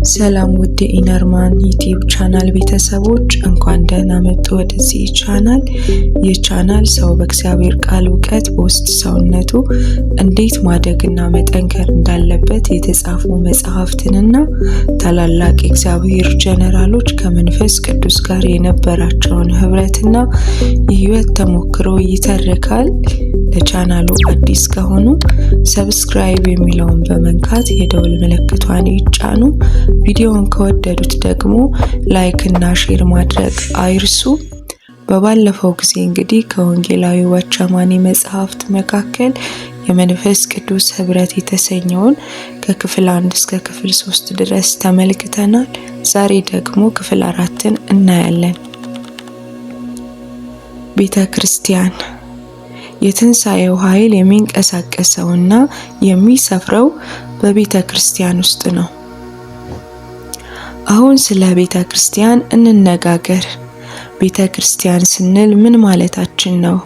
ሰላም ውድ ኢነርማን ዩቲዩብ ቻናል ቤተሰቦች እንኳን ደህና መጡ ወደዚህ ቻናል። ይህ ቻናል ሰው በእግዚአብሔር ቃል እውቀት በውስጥ ሰውነቱ እንዴት ማደግና መጠንከር እንዳለበት የተጻፉ መጽሐፍትንና ታላላቅ የእግዚአብሔር ጀነራሎች ከመንፈስ ቅዱስ ጋር የነበራቸውን ህብረትና የህይወት ተሞክሮ ይተርካል። ለቻናሉ አዲስ ከሆኑ ሰብስክራይብ የሚለውን በመንካት የደውል ምልክቷን ይጫኑ። ቪዲዮውን ከወደዱት ደግሞ ላይክ እና ሼር ማድረግ አይርሱ። በባለፈው ጊዜ እንግዲህ ከወንጌላዊ ዋቻማኒ መጽሐፍት መካከል የመንፈስ ቅዱስ ህብረት የተሰኘውን ከክፍል 1 እስከ ክፍል 3 ድረስ ተመልክተናል። ዛሬ ደግሞ ክፍል 4ን እናያለን። ቤተ ክርስቲያን የትንሣኤው ኃይል የሚንቀሳቀሰውና የሚሰፍረው በቤተ ክርስቲያን ውስጥ ነው። አሁን ስለ ቤተ ክርስቲያን እንነጋገር። ቤተ ክርስቲያን ስንል ምን ማለታችን ነው?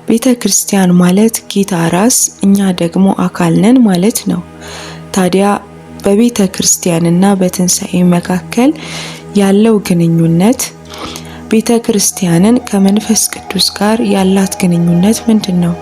ቤተ ክርስቲያን ማለት ጌታ ራስ፣ እኛ ደግሞ አካል ነን ማለት ነው። ታዲያ በቤተ ክርስቲያንና በትንሣኤ መካከል ያለው ግንኙነት፣ ቤተ ክርስቲያንን ከመንፈስ ቅዱስ ጋር ያላት ግንኙነት ምንድን ነው?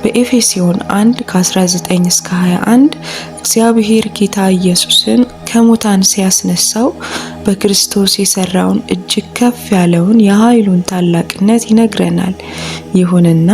በኤፌሶን 1 ከ19 እስከ 21 እግዚአብሔር ጌታ ኢየሱስን ከሙታን ሲያስነሳው በክርስቶስ የሰራውን እጅግ ከፍ ያለውን የኃይሉን ታላቅነት ይነግረናል። ይሁንና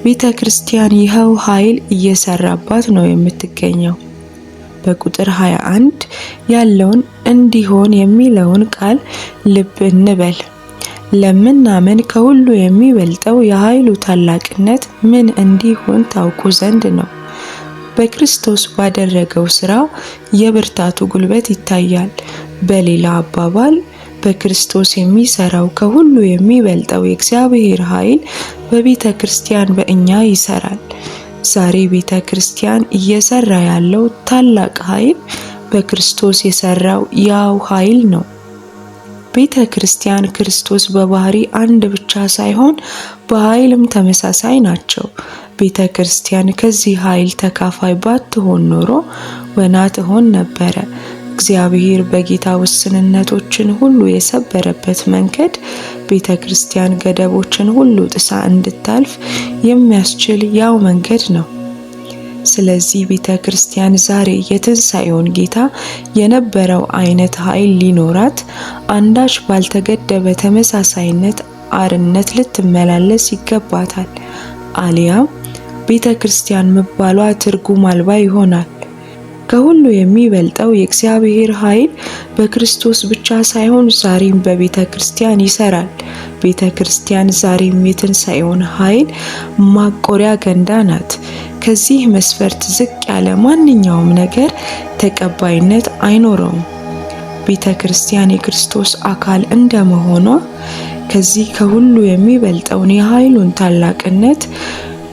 ቤተ ክርስቲያን ይኸው ኃይል እየሰራባት ነው የምትገኘው። በቁጥር 21 ያለውን እንዲሆን የሚለውን ቃል ልብ እንበል። ለምናምን ከሁሉ የሚበልጠው የኃይሉ ታላቅነት ምን እንዲሆን ታውቁ ዘንድ ነው። በክርስቶስ ባደረገው ሥራ የብርታቱ ጉልበት ይታያል። በሌላ አባባል በክርስቶስ የሚሰራው ከሁሉ የሚበልጠው የእግዚአብሔር ኃይል በቤተ ክርስቲያን በእኛ ይሰራል። ዛሬ ቤተ ክርስቲያን እየሰራ ያለው ታላቅ ኃይል በክርስቶስ የሰራው ያው ኃይል ነው። ቤተ ክርስቲያን ክርስቶስ በባህሪ አንድ ብቻ ሳይሆን በኃይልም ተመሳሳይ ናቸው። ቤተ ክርስቲያን ከዚህ ኃይል ተካፋይ ባትሆን ኖሮ ወና ትሆን ነበረ። እግዚአብሔር በጌታ ውስንነቶችን ሁሉ የሰበረበት መንገድ ቤተ ክርስቲያን ገደቦችን ሁሉ ጥሳ እንድታልፍ የሚያስችል ያው መንገድ ነው። ስለዚህ ቤተ ክርስቲያን ዛሬ የትንሣኤውን ጌታ የነበረው አይነት ኃይል ሊኖራት አንዳች ባልተገደበ ተመሳሳይነት አርነት ልትመላለስ ይገባታል። አሊያም ቤተ ክርስቲያን መባሏ ትርጉም አልባ ይሆናል። ከሁሉ የሚበልጠው የእግዚአብሔር ኃይል በክርስቶስ ብቻ ሳይሆን ዛሬም በቤተ ክርስቲያን ይሰራል። ቤተ ክርስቲያን ዛሬም የትንሣኤውን ኃይል ማቆሪያ ገንዳ ናት። ከዚህ መስፈርት ዝቅ ያለ ማንኛውም ነገር ተቀባይነት አይኖረውም። ቤተ ክርስቲያን የክርስቶስ አካል እንደመሆኗ ከዚህ ከሁሉ የሚበልጠውን የኃይሉን ታላቅነት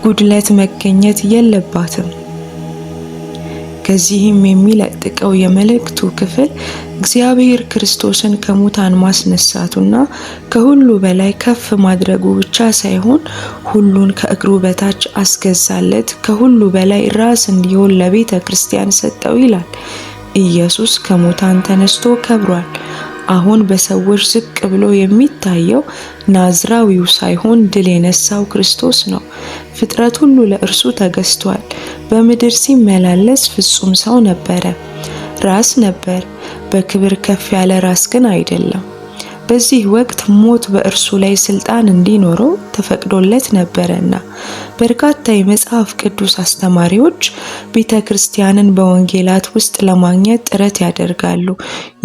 ጉድለት መገኘት የለባትም። ከዚህም የሚለጥቀው የመልእክቱ ክፍል እግዚአብሔር ክርስቶስን ከሙታን ማስነሳቱና ከሁሉ በላይ ከፍ ማድረጉ ብቻ ሳይሆን ሁሉን ከእግሩ በታች አስገዛለት፣ ከሁሉ በላይ ራስ እንዲሆን ለቤተ ክርስቲያን ሰጠው ይላል። ኢየሱስ ከሙታን ተነስቶ ከብሯል። አሁን በሰዎች ዝቅ ብሎ የሚታየው ናዝራዊው ሳይሆን ድል የነሳው ክርስቶስ ነው። ፍጥረት ሁሉ ለእርሱ ተገዝቷል። በምድር ሲመላለስ ፍጹም ሰው ነበረ። ራስ ነበር፣ በክብር ከፍ ያለ ራስ ግን አይደለም። በዚህ ወቅት ሞት በእርሱ ላይ ስልጣን እንዲኖረው ተፈቅዶለት ነበረና በርካታ የመጽሐፍ ቅዱስ አስተማሪዎች ቤተ ክርስቲያንን በወንጌላት ውስጥ ለማግኘት ጥረት ያደርጋሉ።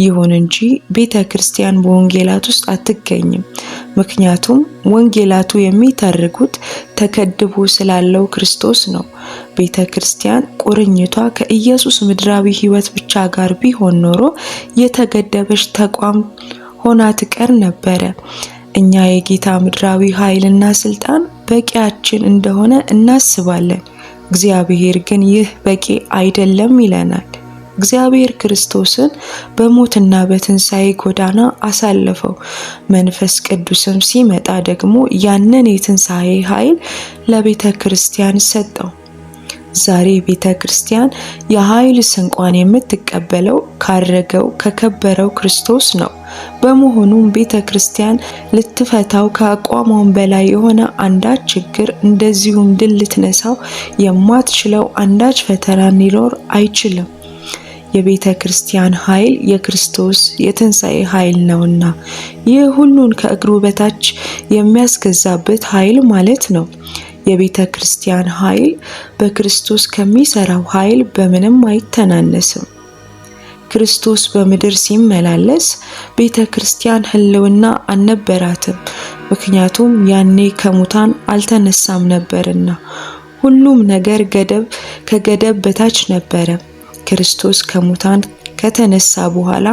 ይሁን እንጂ ቤተ ክርስቲያን በወንጌላት ውስጥ አትገኝም። ምክንያቱም ወንጌላቱ የሚተርኩት ተከድቦ ስላለው ክርስቶስ ነው። ቤተ ክርስቲያን ቁርኝቷ ከኢየሱስ ምድራዊ ሕይወት ብቻ ጋር ቢሆን ኖሮ የተገደበች ተቋም ሆና ትቀር ነበረ። እኛ የጌታ ምድራዊ ኃይልና ስልጣን በቂያችን እንደሆነ እናስባለን። እግዚአብሔር ግን ይህ በቂ አይደለም ይለናል። እግዚአብሔር ክርስቶስን በሞትና በትንሣኤ ጎዳና አሳለፈው። መንፈስ ቅዱስም ሲመጣ ደግሞ ያንን የትንሣኤ ኃይል ለቤተ ክርስቲያን ሰጠው። ዛሬ ቤተ ክርስቲያን የኃይል ስንቋን የምትቀበለው ካረገው ከከበረው ክርስቶስ ነው። በመሆኑም ቤተ ክርስቲያን ልትፈታው ከአቋሟን በላይ የሆነ አንዳች ችግር እንደዚሁም ድል ልትነሳው የማትችለው አንዳች ፈተና ሊኖር አይችልም። የቤተ ክርስቲያን ኃይል የክርስቶስ የትንሣኤ ኃይል ነውና ይህ ሁሉን ከእግሩ በታች የሚያስገዛበት ኃይል ማለት ነው። የቤተ ክርስቲያን ኃይል በክርስቶስ ከሚሰራው ኃይል በምንም አይተናነስም። ክርስቶስ በምድር ሲመላለስ ቤተ ክርስቲያን ሕልውና አልነበራትም። ምክንያቱም ያኔ ከሙታን አልተነሳም ነበርና ሁሉም ነገር ከገደብ በታች ነበረ። ክርስቶስ ከሙታን ከተነሳ በኋላ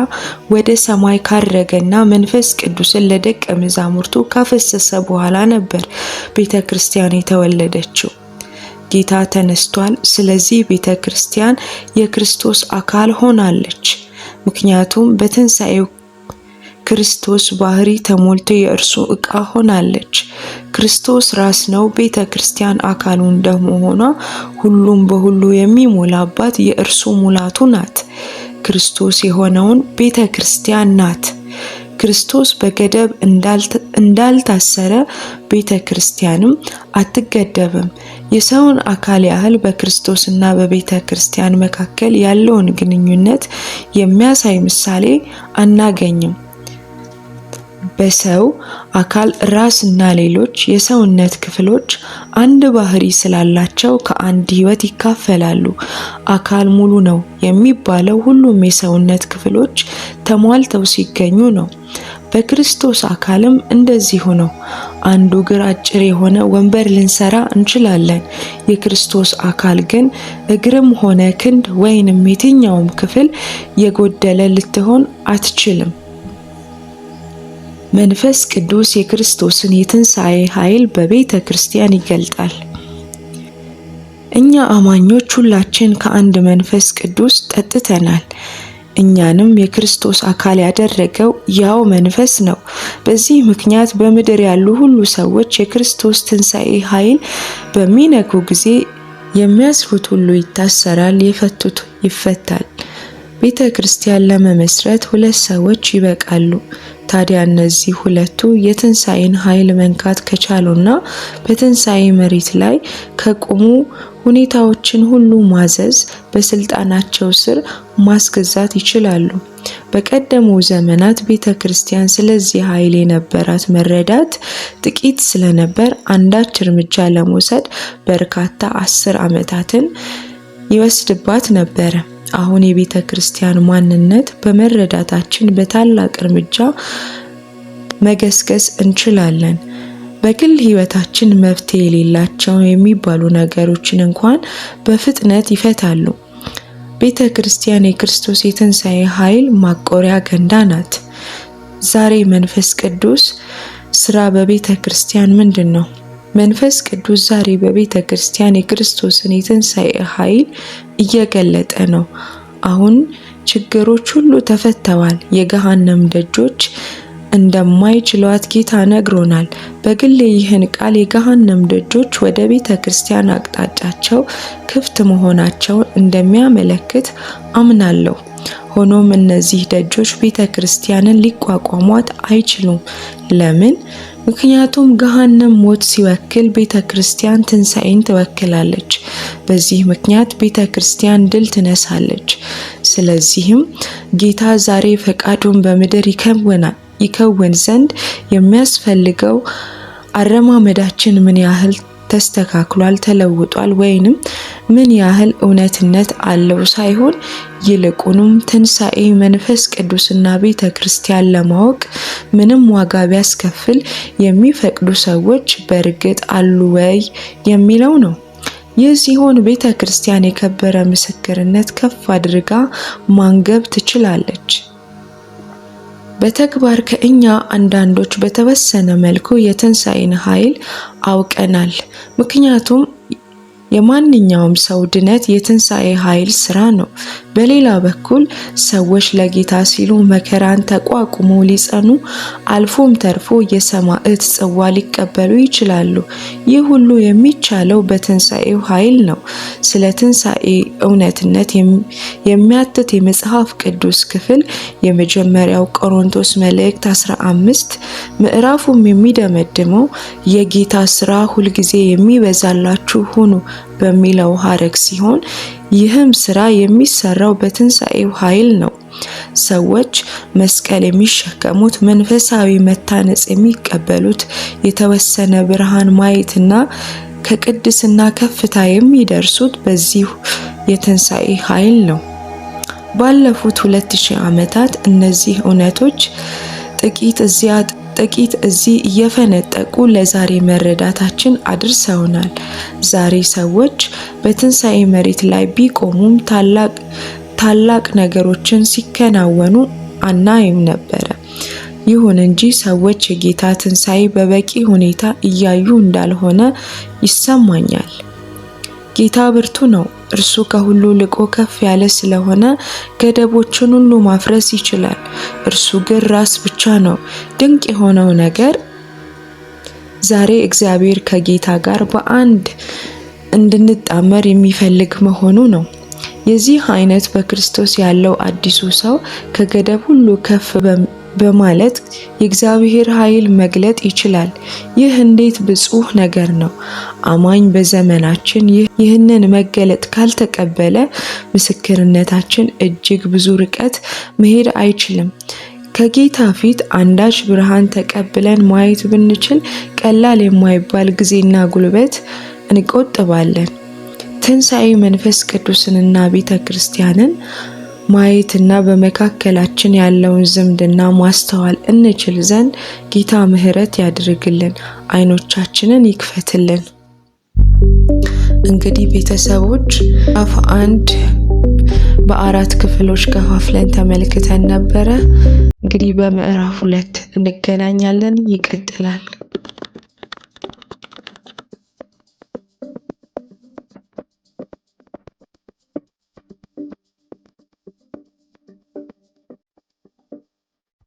ወደ ሰማይ ካረገና መንፈስ ቅዱስን ለደቀ መዛሙርቱ ካፈሰሰ በኋላ ነበር ቤተ ክርስቲያን የተወለደችው። ጌታ ተነስቷል። ስለዚህ ቤተ ክርስቲያን የክርስቶስ አካል ሆናለች። ምክንያቱም በትንሣኤው ክርስቶስ ባህሪ ተሞልቶ የእርሱ ዕቃ ሆናለች። ክርስቶስ ራስ ነው። ቤተ ክርስቲያን አካሉ እንደመሆኗ ሁሉም በሁሉ የሚሞላባት የእርሱ ሙላቱ ናት። ክርስቶስ የሆነውን ቤተ ክርስቲያን ናት። ክርስቶስ በገደብ እንዳልታሰረ ቤተ ክርስቲያንም አትገደብም። የሰውን አካል ያህል በክርስቶስና በቤተ ክርስቲያን መካከል ያለውን ግንኙነት የሚያሳይ ምሳሌ አናገኝም። በሰው አካል ራስና ሌሎች የሰውነት ክፍሎች አንድ ባህሪ ስላላቸው ከአንድ ሕይወት ይካፈላሉ። አካል ሙሉ ነው የሚባለው ሁሉም የሰውነት ክፍሎች ተሟልተው ሲገኙ ነው። በክርስቶስ አካልም እንደዚሁ ነው። አንዱ እግር አጭር የሆነ ወንበር ልንሰራ እንችላለን። የክርስቶስ አካል ግን እግርም ሆነ ክንድ ወይንም የትኛውም ክፍል የጎደለ ልትሆን አትችልም። መንፈስ ቅዱስ የክርስቶስን የትንሣኤ ኃይል በቤተ ክርስቲያን ይገልጣል። እኛ አማኞች ሁላችን ከአንድ መንፈስ ቅዱስ ጠጥተናል። እኛንም የክርስቶስ አካል ያደረገው ያው መንፈስ ነው። በዚህ ምክንያት በምድር ያሉ ሁሉ ሰዎች የክርስቶስ ትንሣኤ ኃይል በሚነኩ ጊዜ የሚያስሩት ሁሉ ይታሰራል፣ የፈቱት ይፈታል። ቤተ ክርስቲያን ለመመስረት 2 ሰዎች ይበቃሉ። ታዲያ እነዚህ ሁለቱ የትንሣኤን ኃይል መንካት ከቻሉና በትንሣኤ መሬት ላይ ከቆሙ ሁኔታዎችን ሁሉ ማዘዝ፣ በስልጣናቸው ስር ማስገዛት ይችላሉ። በቀደሙ ዘመናት ቤተ ክርስቲያን ስለዚህ ኃይል የነበራት መረዳት ጥቂት ስለነበር አንዳች እርምጃ ለመውሰድ በርካታ 10 ዓመታትን ይወስድባት ነበረ። አሁን የቤተ ክርስቲያን ማንነት በመረዳታችን በታላቅ እርምጃ መገስገስ እንችላለን። በግል ሕይወታችን መፍትሄ የሌላቸው የሚባሉ ነገሮችን እንኳን በፍጥነት ይፈታሉ። ቤተ ክርስቲያን የክርስቶስ የትንሣኤ ኃይል ማቆሪያ ገንዳ ናት። ዛሬ መንፈስ ቅዱስ ስራ በቤተ ክርስቲያን ምንድን ነው? መንፈስ ቅዱስ ዛሬ በቤተ ክርስቲያን የክርስቶስን የትንሣኤ ኃይል እየገለጠ ነው። አሁን ችግሮች ሁሉ ተፈተዋል። የገሃነም ደጆች እንደማይችሏት ጌታ ነግሮናል። በግሌ ይህን ቃል የገሃነም ደጆች ወደ ቤተ ክርስቲያን አቅጣጫቸው ክፍት መሆናቸውን እንደሚያመለክት አምናለሁ። ሆኖም እነዚህ ደጆች ቤተ ክርስቲያንን ሊቋቋሟት አይችሉም። ለምን? ምክንያቱም ገሃነም ሞት ሲወክል ቤተ ክርስቲያን ትንሣኤን ትወክላለች። በዚህ ምክንያት ቤተ ክርስቲያን ድል ትነሳለች። ስለዚህም ጌታ ዛሬ ፈቃዱን በምድር ይከውን ዘንድ የሚያስፈልገው አረማመዳችን ምን ያህል ተስተካክሏል፣ ተለውጧል ወይንም ምን ያህል እውነትነት አለው ሳይሆን ይልቁንም ትንሣኤ መንፈስ ቅዱስና ቤተ ክርስቲያን ለማወቅ ምንም ዋጋ ቢያስከፍል የሚፈቅዱ ሰዎች በእርግጥ አሉ ወይ የሚለው ነው። ይህ ሲሆን ቤተ ክርስቲያን የከበረ ምስክርነት ከፍ አድርጋ ማንገብ ትችላለች። በተግባር ከእኛ አንዳንዶች በተወሰነ መልኩ የትንሣኤን ኃይል አውቀናል። ምክንያቱም የማንኛውም ሰው ድነት የትንሣኤ ኃይል ስራ ነው። በሌላ በኩል ሰዎች ለጌታ ሲሉ መከራን ተቋቁመው ሊጸኑ አልፎም ተርፎ የሰማዕት ጽዋ ሊቀበሉ ይችላሉ። ይህ ሁሉ የሚቻለው በትንሣኤው ኃይል ነው። ስለ ትንሣኤ እውነትነት የሚያትት የመጽሐፍ ቅዱስ ክፍል የመጀመሪያው ቆሮንቶስ መልእክት 15 ምዕራፉም የሚደመድመው የጌታ ስራ ሁልጊዜ የሚበዛላችሁ ሁኑ በሚለው ሐረግ ሲሆን ይህም ስራ የሚሰራው በትንሣኤው ኃይል ነው። ሰዎች መስቀል የሚሸከሙት፣ መንፈሳዊ መታነጽ የሚቀበሉት፣ የተወሰነ ብርሃን ማየትና ከቅድስና ከፍታ የሚደርሱት በዚሁ የትንሣኤ ኃይል ነው። ባለፉት 2000 ዓመታት እነዚህ እውነቶች ጥቂት እዚህ እየፈነጠቁ ለዛሬ መረዳታችን አድርሰውናል። ዛሬ ሰዎች በትንሣኤ መሬት ላይ ቢቆሙም ታላቅ ነገሮችን ሲከናወኑ አናይም ነበረ። ይሁን እንጂ ሰዎች የጌታ ትንሣኤ በበቂ ሁኔታ እያዩ እንዳልሆነ ይሰማኛል። ጌታ ብርቱ ነው። እርሱ ከሁሉ ልቆ ከፍ ያለ ስለሆነ ገደቦችን ሁሉ ማፍረስ ይችላል። እርሱ ግን ራስ ብቻ ነው። ድንቅ የሆነው ነገር ዛሬ እግዚአብሔር ከጌታ ጋር በአንድ እንድንጣመር የሚፈልግ መሆኑ ነው። የዚህ አይነት በክርስቶስ ያለው አዲሱ ሰው ከገደብ ሁሉ ከፍ በማለት የእግዚአብሔር ኃይል መግለጥ ይችላል። ይህ እንዴት ብፁዕ ነገር ነው! አማኝ በዘመናችን ይህንን መገለጥ ካልተቀበለ ምስክርነታችን እጅግ ብዙ ርቀት መሄድ አይችልም። ከጌታ ፊት አንዳች ብርሃን ተቀብለን ማየት ብንችል ቀላል የማይባል ጊዜና ጉልበት እንቆጥባለን። ትንሣኤ መንፈስ ቅዱስንና ቤተ ክርስቲያንን ማየትና በመካከላችን ያለውን ዝምድና ማስተዋል እንችል ዘንድ ጌታ ምሕረት ያድርግልን፣ ዓይኖቻችንን ይክፈትልን። እንግዲህ ቤተሰቦች ምዕራፍ 1 በ4 ክፍሎች ከፋፍለን ተመልክተን ነበረ። እንግዲህ በምዕራፍ 2 እንገናኛለን። ይቀጥላል።